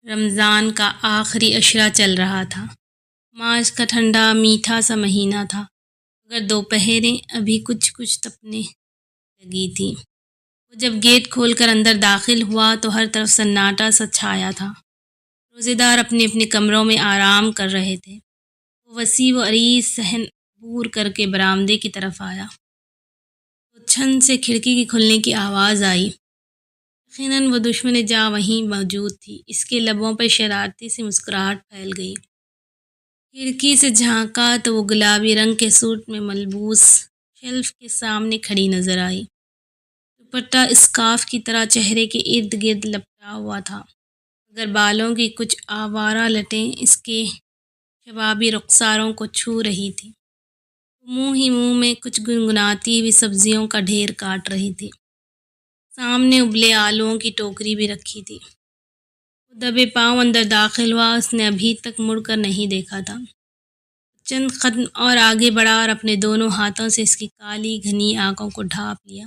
رمضان کا آخری عشرہ چل رہا تھا۔ مارچ کا ٹھنڈا میٹھا سا مہینہ تھا، مگر دوپہریں ابھی کچھ کچھ تپنے لگی تھیں۔ وہ جب گیٹ کھول کر اندر داخل ہوا تو ہر طرف سناٹا سا چھایا تھا۔ روزے دار اپنے اپنے کمروں میں آرام کر رہے تھے۔ وہ وسیع و عریض صحن عبور کر کے برآمدے کی طرف آیا تو چھن سے کھڑکی کی کھلنے کی آواز آئی۔ یقیناً وہ دشمن جاں وہیں موجود تھی۔ اس کے لبوں پر شرارتی سی مسکراہٹ پھیل گئی۔ کھڑکی سے جھانکا تو وہ گلابی رنگ کے سوٹ میں ملبوس شیلف کے سامنے کھڑی نظر آئی۔ دوپٹہ اسکارف کی طرح چہرے کے ارد گرد لپٹا ہوا تھا، مگر بالوں کی کچھ آوارہ لٹیں اس کے شبابی رخساروں کو چھو رہی تھی۔ منہ ہی منہ میں کچھ گنگناتی ہوئی سبزیوں کا ڈھیر کاٹ رہی تھی۔ سامنے ابلے آلوؤں کی ٹوکری بھی رکھی تھی۔ وہ دبے پاؤں اندر داخل ہوا۔ اس نے ابھی تک مڑ کر نہیں دیکھا تھا۔ چند قدم اور آگے بڑھا اور اپنے دونوں ہاتھوں سے اس کی کالی گھنی آنکھوں کو ڈھانپ لیا۔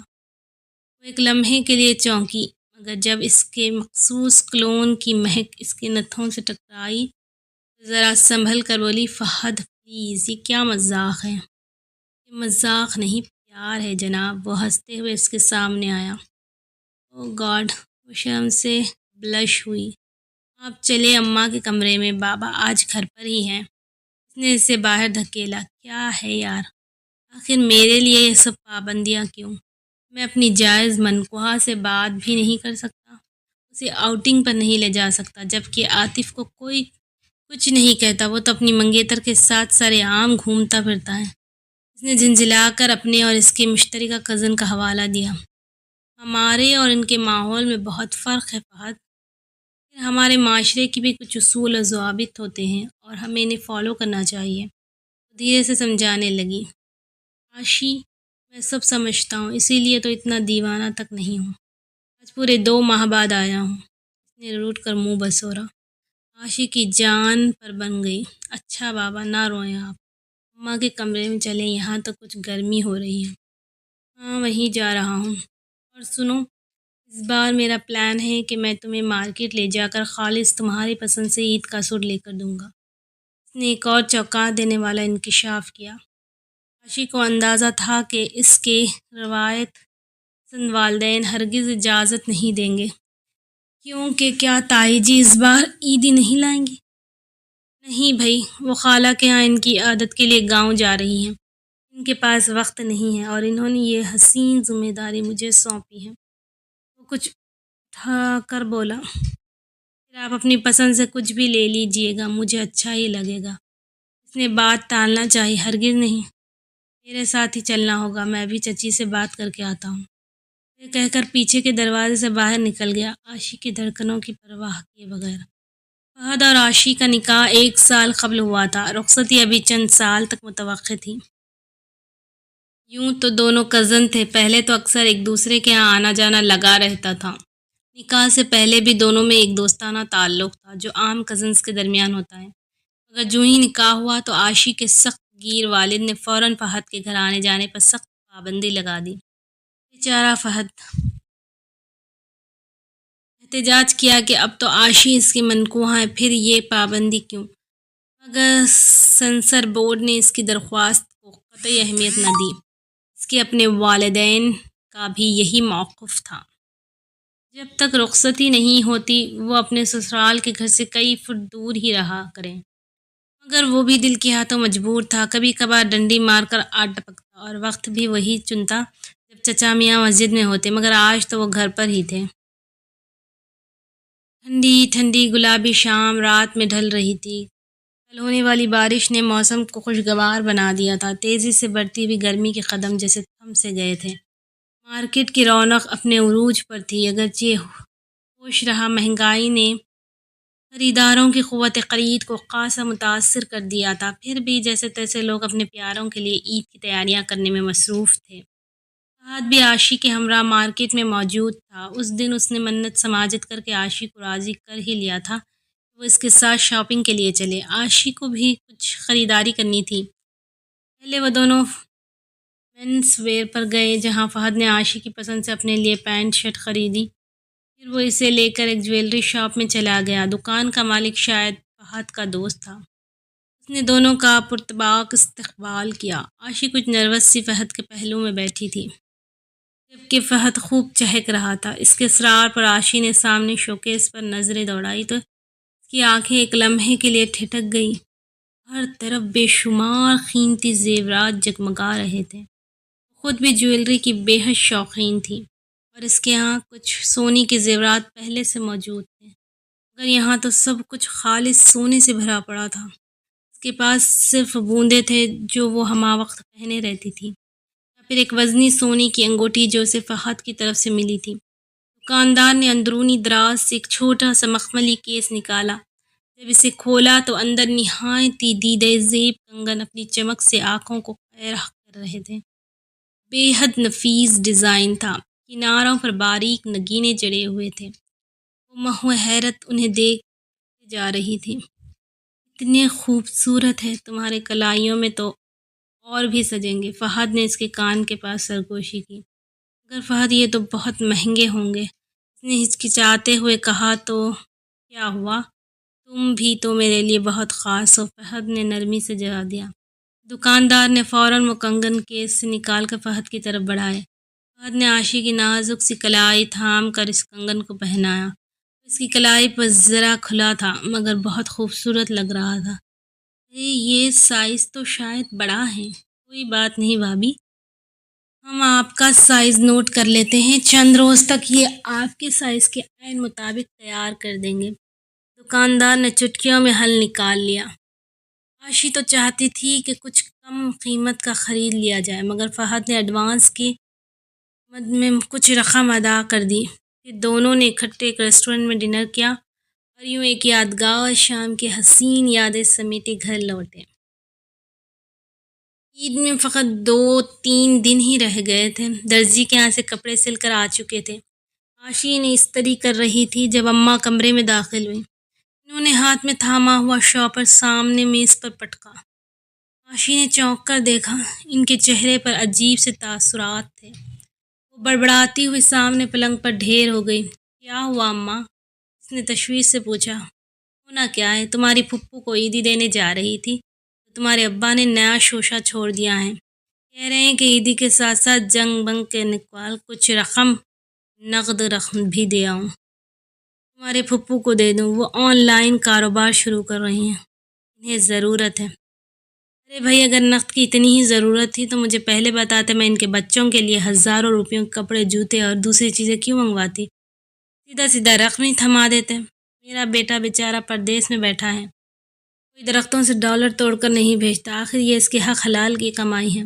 وہ ایک لمحے کے لیے چونکی، مگر جب اس کے مخصوص کلون کی مہک اس کے نتھوں سے ٹکرائی تو ذرا سنبھل کر بولی، فہد پلیز، یہ کیا مذاق ہے؟ یہ مذاق نہیں، پیار ہے جناب۔ وہ ہنستے ہوئے اس کے سامنے آیا۔ او گاڈ! وہ شرم سے بلش ہوئی۔ آپ چلے اماں کے کمرے میں، بابا آج گھر پر ہی ہیں۔ اس نے اسے باہر دھکیلا۔ کیا ہے یار، آخر میرے لیے یہ سب پابندیاں کیوں؟ میں اپنی جائز منکوحہ سے بات بھی نہیں کر سکتا، اسے آؤٹنگ پر نہیں لے جا سکتا، جبکہ عاطف کو کوئی کچھ نہیں کہتا، وہ تو اپنی منگیتر کے ساتھ سارے عام گھومتا پھرتا ہے۔ اس نے جھنجھلا کر اپنے اور اس کے مشترکہ کزن کا حوالہ دیا۔ ہمارے اور ان کے ماحول میں بہت فرق ہے فہد۔ پھر ہمارے معاشرے کی بھی کچھ اصول و ضوابط ہوتے ہیں اور ہمیں انہیں فالو کرنا چاہیے۔ وہ دھیرے سے سمجھانے لگی۔ عاشی، میں سب سمجھتا ہوں، اسی لیے تو اتنا دیوانہ تک نہیں ہوں۔ آج پورے 2 ماہ بعد آیا ہوں۔ اس نے روٹ کر منہ بسورا۔ عاشی کی جان پر بن گئی۔ اچھا بابا، نہ روئیں آپ، اماں کے کمرے میں چلیں، یہاں تو کچھ گرمی ہو رہی ہے۔ ہاں، وہیں جا رہا ہوں۔ اور سنو، اس بار میرا پلان ہے کہ میں تمہیں مارکیٹ لے جا کر خالص تمہاری پسند سے عید کا سوٹ لے کر دوں گا۔ اس نے ایک اور چونکا دینے والا انکشاف کیا۔ عاشی کو اندازہ تھا کہ اس کے روایت پسند والدین ہرگز اجازت نہیں دیں گے، کیونکہ کیا تائی جی اس بار عیدی نہیں لائیں گی؟ نہیں بھائی، وہ خالہ کے ہاں ان کی عادت کے لیے گاؤں جا رہی ہیں۔ ان کے پاس وقت نہیں ہے اور انہوں نے یہ حسین ذمہ داری مجھے سونپی ہے۔ وہ کچھ اٹھا کر بولا، پھر آپ اپنی پسند سے کچھ بھی لے لیجئے گا، مجھے اچھا ہی لگے گا۔ اس نے بات ٹالنا چاہی۔ ہرگز نہیں، میرے ساتھ ہی چلنا ہوگا، میں بھی چچی سے بات کر کے آتا ہوں۔ یہ کہہ کر پیچھے کے دروازے سے باہر نکل گیا، عاشی کی دھڑکنوں کی پرواہ کیے بغیر۔ فہد اور عاشی کا نکاح 1 سال قبل ہوا تھا۔ رخصتی ابھی چند سال تک متوقع تھی۔ یوں تو دونوں کزن تھے، پہلے تو اکثر ایک دوسرے کے ہاں آنا جانا لگا رہتا تھا۔ نکاح سے پہلے بھی دونوں میں ایک دوستانہ تعلق تھا، جو عام کزنز کے درمیان ہوتا ہے، مگر جو ہی نکاح ہوا تو عاشی کے سخت گیر والد نے فوراً فہد کے گھر آنے جانے پر سخت پابندی لگا دی۔ بیچارہ فہد احتجاج کیا کہ اب تو عاشی اس کی منکوحہ ہے، پھر یہ پابندی کیوں؟ مگر سنسر بورڈ نے اس کی درخواست کو قطعی اہمیت نہ دی۔ اس کے اپنے والدین کا بھی یہی موقف تھا۔ جب تک رخصتی نہیں ہوتی وہ اپنے سسرال کے گھر سے کئی فٹ دور ہی رہا کریں، مگر وہ بھی دل کے ہاتھوں مجبور تھا۔ کبھی کبھار ڈنڈی مار کر آٹ ٹپکتا اور وقت بھی وہی چنتا جب چچا میاں مسجد میں ہوتے، مگر آج تو وہ گھر پر ہی تھے۔ ٹھنڈی ٹھنڈی گلابی شام رات میں ڈھل رہی تھی۔ کل ہونے والی بارش نے موسم کو خوشگوار بنا دیا تھا۔ تیزی سے بڑھتی ہوئی گرمی کے قدم جیسے تھم سے گئے تھے۔ مارکیٹ کی رونق اپنے عروج پر تھی، اگرچہ ہوش رہا مہنگائی نے خریداروں کی قوت خرید کو خاصا متاثر کر دیا تھا، پھر بھی جیسے تیسے لوگ اپنے پیاروں کے لیے عید کی تیاریاں کرنے میں مصروف تھے۔ فہد بھی عاشی کے ہمراہ مارکیٹ میں موجود تھا۔ اس دن اس نے منت سماجت کر کے عاشی کو راضی کر ہی لیا تھا کہ وہ اس کے ساتھ شاپنگ کے لیے چلے۔ عاشی کو بھی کچھ خریداری کرنی تھی۔ پہلے وہ دونوں مینس ویئر پر گئے، جہاں فہد نے عاشی کی پسند سے اپنے لیے پینٹ شرٹ خریدی۔ پھر وہ اسے لے کر ایک جویلری شاپ میں چلا گیا۔ دکان کا مالک شاید فہد کا دوست تھا۔ اس نے دونوں کا پرتپاک استقبال کیا۔ عاشی کچھ نروس سی فہد کے پہلو میں بیٹھی تھی، جبکہ فہد خوب چہک رہا تھا۔ اس کے اصرار پر عاشی نے سامنے شوکیس پر نظریں دوڑائی تو اس کی آنکھیں ایک لمحے کے لیے ٹھٹک گئیں۔ ہر طرف بے شمار قیمتی زیورات جگمگا رہے تھے۔ خود بھی جویلری کی بے حد شوقین تھی اور اس کے ہاں کچھ سونے کے زیورات پہلے سے موجود تھے، مگر یہاں تو سب کچھ خالص سونے سے بھرا پڑا تھا۔ اس کے پاس صرف بوندے تھے جو وہ ہمہ وقت پہنے رہتی تھی، یا پھر ایک وزنی سونے کی انگوٹھی جو اسے فہد کی طرف سے ملی تھی۔ دکاندار نے اندرونی دراز سے ایک چھوٹا سا مخملی کیس نکالا۔ جب اسے کھولا تو اندر نہایت ہی دیدہ زیب کنگن اپنی چمک سے آنکھوں کو حیران کر رہے تھے۔ بے حد نفیس ڈیزائن تھا، کناروں پر باریک نگینے جڑے ہوئے تھے۔ وہ محو حیرت انہیں دیکھ جا رہی تھی۔ اتنے خوبصورت ہے، تمہارے کلائیوں میں تو اور بھی سجیں گے۔ فہد نے اس کے کان کے پاس سرگوشی کی۔ مگر فہد، یہ تو بہت مہنگے ہوں گے، اس نے ہچکچاتے ہوئے کہا۔ تو کیا ہوا، تم بھی تو میرے لیے بہت خاص ہو، فہد نے نرمی سے جواب دیا۔ دکاندار نے فوراً وہ کنگن کیس سے نکال کر فہد کی طرف بڑھائے۔ فہد نے عاشی کی نازک سی کلائی تھام کر اس کنگن کو پہنایا۔ اس کی کلائی پر ذرا کھلا تھا مگر بہت خوبصورت لگ رہا تھا۔ یہ سائز تو شاید بڑا ہے۔ کوئی بات نہیں بھابھی، ہم آپ کا سائز نوٹ کر لیتے ہیں، چند روز تک یہ آپ کے سائز کے عین مطابق تیار کر دیں گے۔ دکاندار نے چٹکیوں میں حل نکال لیا۔ عاشی تو چاہتی تھی کہ کچھ کم قیمت کا خرید لیا جائے، مگر فہد نے ایڈوانس کی مد میں کچھ رقم ادا کر دی۔ پھر دونوں نے اکٹھے ایک ریسٹورنٹ میں ڈنر کیا اور یوں ایک یادگار شام کی حسین یادیں سمیٹے گھر لوٹے۔ عید میں فقط 2-3 دن ہی رہ گئے تھے۔ درزی کے یہاں سے کپڑے سل کر آ چکے تھے۔ عاشی نے استری کر رہی تھی جب اماں کمرے میں داخل ہوئی۔ انہوں نے ہاتھ میں تھاما ہوا شاپر سامنے میز پر پٹکا۔ عاشی نے چونک کر دیکھا، ان کے چہرے پر عجیب سے تاثرات تھے۔ وہ بڑبڑاتی ہوئی سامنے پلنگ پر ڈھیر ہو گئی۔ کیا ہوا اماں؟ اس نے تشویش سے پوچھا۔ ہونا کیا ہے، تمہاری پھپھو کو عیدی دینے جا رہی تھی تو تمہارے ابا نے نیا شوشہ چھوڑ دیا ہے۔ کہہ رہے ہیں کہ عیدی کے ساتھ ساتھ جنگ بنگ کے نکال کچھ رقم نقد رقم بھی دے آؤں، تمہارے پھپھو کو دے دوں، وہ آن لائن کاروبار شروع کر رہی ہیں، انہیں ضرورت ہے۔ ارے بھائی، اگر نقد کی اتنی ہی ضرورت تھی تو مجھے پہلے بتاتے، میں ان کے بچوں کے لیے ہزاروں روپیوں کے کپڑے، جوتے اور دوسری چیزیں کیوں منگواتی؟ سیدھا سیدھا رقم ہی تھما دیتے۔ میرا بیٹا بیچارہ پردیس میں بیٹھا ہے، کوئی درختوں سے ڈالر توڑ کر نہیں بھیجتا، آخر یہ اس کے حق حلال کی کمائی ہے۔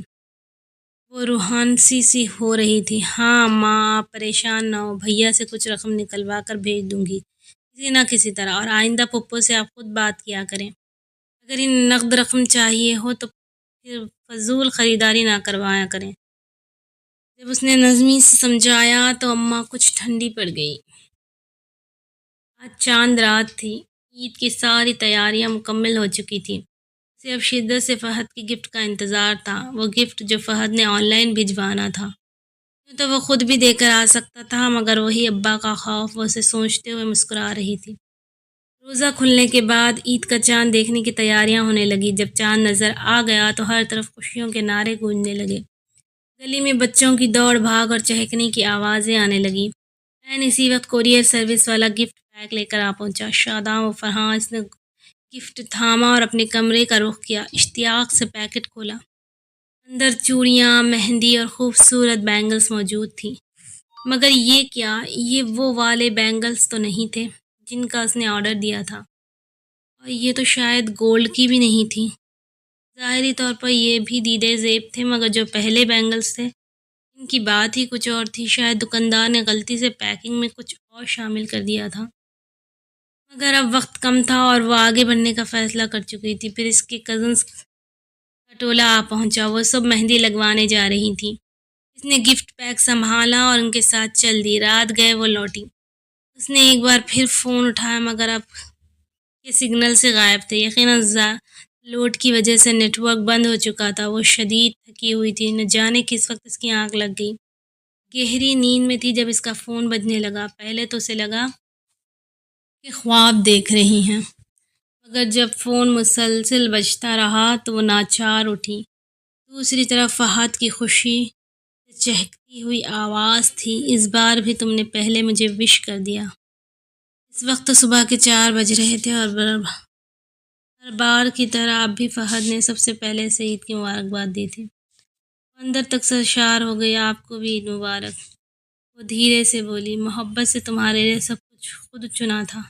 وہ روحانسی سی ہو رہی تھی۔ ہاں ماں، آپ پریشان نہ ہو، بھیا سے کچھ رقم نکلوا کر بھیج دوں گی کسی نہ کسی طرح، اور آئندہ پھپھو سے آپ خود بات کیا کریں۔ اگر انہیں نقد رقم چاہیے ہو تو پھر فضول خریداری نہ کروایا کریں۔ جب اس نے نرمی سے سمجھایا تو اماں کچھ ٹھنڈی پڑ گئی۔ آج چاند رات تھی، عید کی ساری تیاریاں مکمل ہو چکی تھیں۔ اسے اب شدت سے فہد کی گفٹ کا انتظار تھا، وہ گفٹ جو فہد نے آن لائن بھجوانا تھا۔ یوں تو وہ خود بھی دے کر آ سکتا تھا، مگر وہی ابا کا خوف، وہ اسے سوچتے ہوئے مسکرا رہی تھی۔ روزہ کھلنے کے بعد عید کا چاند دیکھنے کی تیاریاں ہونے لگی۔ جب چاند نظر آ گیا تو ہر طرف خوشیوں کے نعرے گونجنے لگے۔ گلی میں بچوں کی دوڑ بھاگ اور چہکنے کی آوازیں آنے لگیں۔ اسی وقت کوریئر سروس والا گفٹ پیک لے کر آ پہنچا۔ شاداں و فرحاں، اس نے گفٹ تھاما اور اپنے کمرے کا رخ کیا۔ اشتیاق سے پیکٹ کھولا۔ اندر چوڑیاں، مہندی اور خوبصورت بینگلز موجود تھیں، مگر یہ کیا، یہ وہ والے بینگلز تو نہیں تھے جن کا اس نے آرڈر دیا تھا، اور یہ تو شاید گولڈ کی بھی نہیں تھی۔ ظاہری طور پر یہ بھی دیدے زیب تھے، مگر جو پہلے بینگلز تھے ان کی بات ہی کچھ اور تھی۔ شاید دکاندار نے غلطی سے پیکنگ میں کچھ اور شامل کر دیا تھا، مگر اب وقت کم تھا اور وہ آگے بڑھنے کا فیصلہ کر چکی تھی۔ پھر اس کے کزنز کا ٹولہ آ پہنچا، وہ سب مہندی لگوانے جا رہی تھیں۔ اس نے گفٹ پیک سنبھالا اور ان کے ساتھ چل دی۔ رات گئے وہ لوٹی۔ اس نے ایک بار پھر فون اٹھایا، مگر اب کے سگنل سے غائب تھے۔ یقیناً لوڈ کی وجہ سے نیٹ ورک بند ہو چکا تھا۔ وہ شدید تھکی ہوئی تھی، نہ جانے کس وقت اس کی آنکھ لگ گئی۔ گہری نیند میں تھی جب اس کا فون بجنے لگا۔ پہلے تو اسے لگا کہ خواب دیکھ رہی ہیں، مگر جب فون مسلسل بجتا رہا تو وہ ناچار اٹھی۔ دوسری طرف فہد کی خوشی سے چہکتی ہوئی آواز تھی، اس بار بھی تم نے پہلے مجھے وش کر دیا۔ اس وقت تو صبح کے 4 بج رہے تھے اور ہر بار کی طرح اب بھی فہد نے سب سے پہلے سے عید کی مبارکباد دی تھی۔ وہ اندر تک سرشار ہو گئی۔ آپ کو بھی عید مبارک، وہ دھیرے سے بولی۔ محبت سے تمہارے لیے سب کچھ خود چنا تھا۔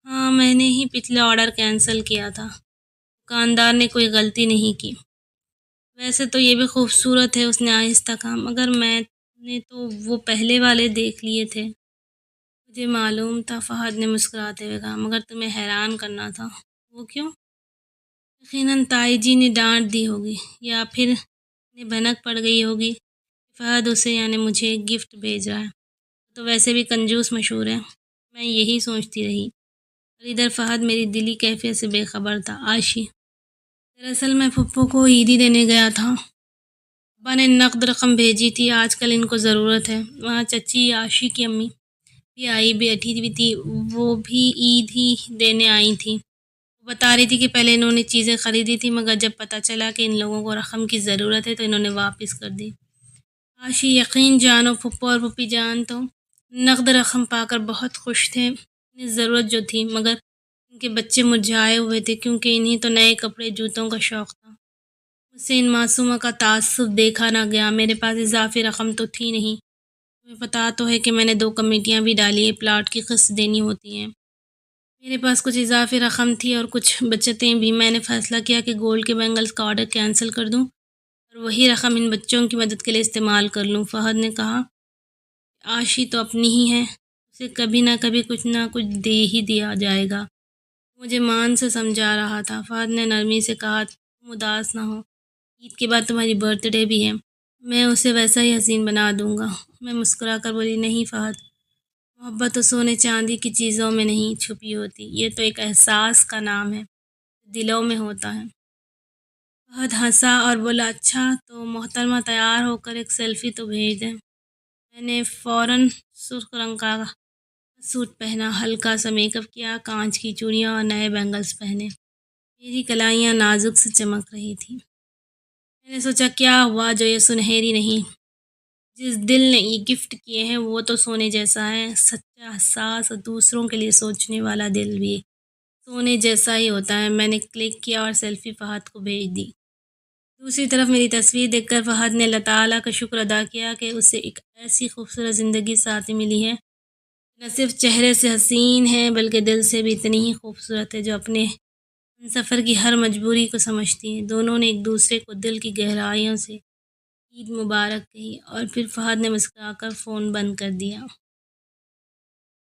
ہاں، میں نے ہی پچھلا آرڈر کینسل کیا تھا۔ دکاندار نے کوئی غلطی نہیں کی۔ ویسے تو یہ بھی خوبصورت ہے، اس نے آہستہ کہا، مگر میں نے تو وہ پہلے والے دیکھ لیے تھے۔ مجھے معلوم تھا، فہد نے مسکراتے ہوئے کہا، مگر تمہیں حیران کرنا تھا۔ وہ کیوں؟ یقیناً تائی جی نے ڈانٹ دی ہوگی، یا پھر انہیں بھنک پڑ گئی ہوگی کہ فہد اسے یعنی مجھے ایک گفٹ بھیج رہا ہے۔ تو ویسے بھی کنجوس مشہور ہے۔ میں یہی سوچتی رہی، اور ادھر فہد میری دلی کیفیت سے بے خبر تھا۔ عاشی، دراصل میں پھپھو کو عیدی دینے گیا تھا۔ ابا نے نقد رقم بھیجی تھی، آج کل ان کو ضرورت ہے۔ وہاں چچی عاشی کی امی بھی بیٹھی ہوئی تھی، وہ بھی عید ہی دینے آئی تھیں۔ وہ بتا رہی تھی کہ پہلے انہوں نے چیزیں خریدی تھی، مگر جب پتہ چلا کہ ان لوگوں کو رقم کی ضرورت ہے تو انہوں نے واپس کر دی۔ عاشی، یقین جانو پھپھو اور پھوپھی جان تو نقد رقم پا کر بہت خوش تھے۔ انہیں ضرورت جو تھی، مگر ان کے بچے مرجھائے ہوئے تھے، کیونکہ انہیں تو نئے کپڑے جوتوں کا شوق تھا۔ مجھ سے ان معصومہ کا تعصب دیکھا نہ گیا۔ میرے پاس اضافی رقم تو تھی نہیں۔ تمہیں پتہ تو ہے کہ میں نے 2 کمیٹیاں بھی ڈالی ہیں، پلاٹ کی قسط دینی ہوتی ہیں۔ میرے پاس کچھ اضافی رقم تھی اور کچھ بچتیں بھی۔ میں نے فیصلہ کیا کہ گولڈ کے بینگلز کا آرڈر کینسل کر دوں اور وہی رقم ان بچوں کی مدد کے لیے استعمال کر لوں۔ فہد نے کہا، عاشی تو اپنی ہی ہے، اسے کبھی نہ کچھ دے ہی دیا جائے گا۔ مجھے مان سے سمجھا رہا تھا۔ فہد نے نرمی سے کہا، تم اداس نہ ہو، عید کے بعد تمہاری برتھ ڈے بھی ہے، میں اسے ویسا ہی حسین بنا دوں گا۔ میں مسکرا کر بولی، نہیں فہد، محبت تو سونے چاندی کی چیزوں میں نہیں چھپی ہوتی، یہ تو ایک احساس کا نام ہے، دلوں میں ہوتا ہے۔ فہد ہنسا اور بولا، اچھا تو محترمہ تیار ہو کر ایک سیلفی تو بھیج دیں۔ میں نے فوراً سرخ رنگ کا سوٹ پہنا، ہلکا سا میک اپ کیا، کانچ کی چوڑیاں اور نئے بینگلز پہنے۔ میری کلائیاں نازک سے چمک رہی تھیں۔ میں نے سوچا، کیا ہوا جو یہ سنہری نہیں؟ جس دل نے یہ گفٹ کیے ہیں وہ تو سونے جیسا ہے، سچا، حساس اور دوسروں کے لیے سوچنے والا دل بھی سونے جیسا ہی ہوتا ہے۔ میں نے کلک کیا اور سیلفی فہد کو بھیج دی۔ دوسری طرف میری تصویر دیکھ کر فہد نے اللہ تعالیٰ کا شکر ادا کیا کہ اسے ایک ایسی خوبصورت زندگی ساتھی ملی ہے، نہ صرف چہرے سے حسین ہے بلکہ دل سے بھی اتنی ہی خوبصورت ہے، جو اپنے ہم سفر کی ہر مجبوری کو سمجھتی ہے۔ دونوں نے ایک دوسرے کو دل کی گہرائیوں سے عید مبارک کہی اور پھر فہد نے مسکرا کر فون بند کر دیا۔